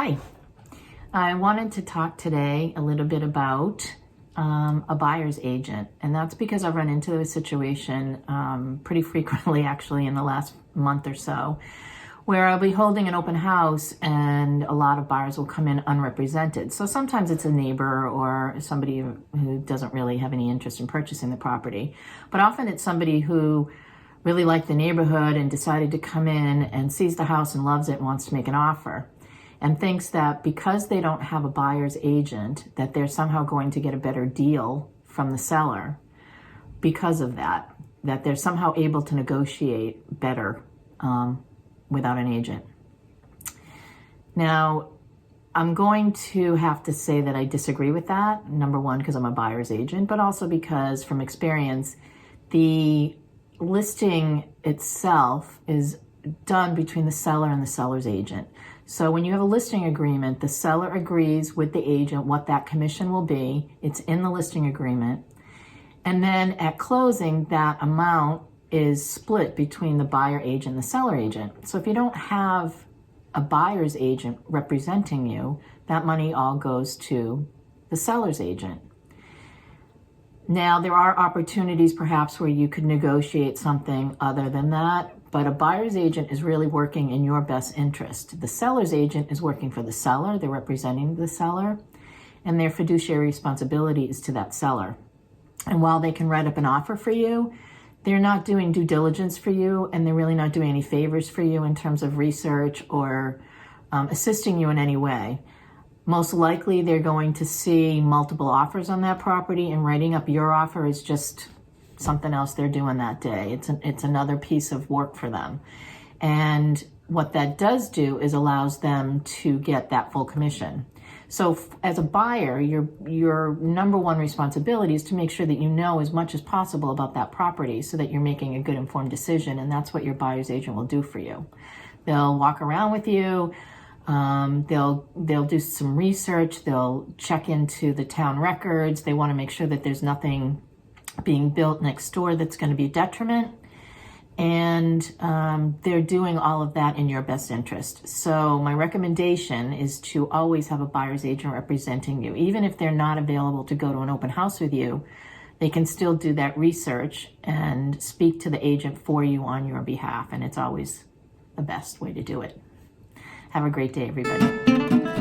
Hi, I wanted to talk today a little bit about a buyer's agent, and that's because I've run into a situation pretty frequently actually in the last month or so, where I'll be holding an open house and a lot of buyers will come in unrepresented. So sometimes it's a neighbor or somebody who doesn't really have any interest in purchasing the property, but often it's somebody who really liked the neighborhood and decided to come in and sees the house and loves it and wants to make an offer, and thinks that because they don't have a buyer's agent, that they're somehow going to get a better deal from the seller because of that they're somehow able to negotiate better without an agent. Now, I'm going to have to say that I disagree with that. Number one, because I'm a buyer's agent, but also because from experience, the listing itself is done between the seller and the seller's agent. So when you have a listing agreement, the seller agrees with the agent what that commission will be. It's in the listing agreement. And then at closing, that amount is split between the buyer agent and the seller agent. So if you don't have a buyer's agent representing you, that money all goes to the seller's agent. Now, there are opportunities perhaps where you could negotiate something other than that, but a buyer's agent is really working in your best interest. The seller's agent is working for the seller, they're representing the seller, and their fiduciary responsibility is to that seller. And while they can write up an offer for you, they're not doing due diligence for you, and they're really not doing any favors for you in terms of research or assisting you in any way. Most likely, they're going to see multiple offers on that property, and writing up your offer is just something else they're doing that day. It's another piece of work for them. And what that does do is allows them to get that full commission. So as a buyer, your number one responsibility is to make sure that you know as much as possible about that property so that you're making a good informed decision, and that's what your buyer's agent will do for you. They'll walk around with you. They'll do some research. They'll check into the town records. They want to make sure that there's nothing being built next door that's going to be a detriment. And they're doing all of that in your best interest. So my recommendation is to always have a buyer's agent representing you. Even if they're not available to go to an open house with you, they can still do that research and speak to the agent for you on your behalf. And it's always the best way to do it. Have a great day, everybody.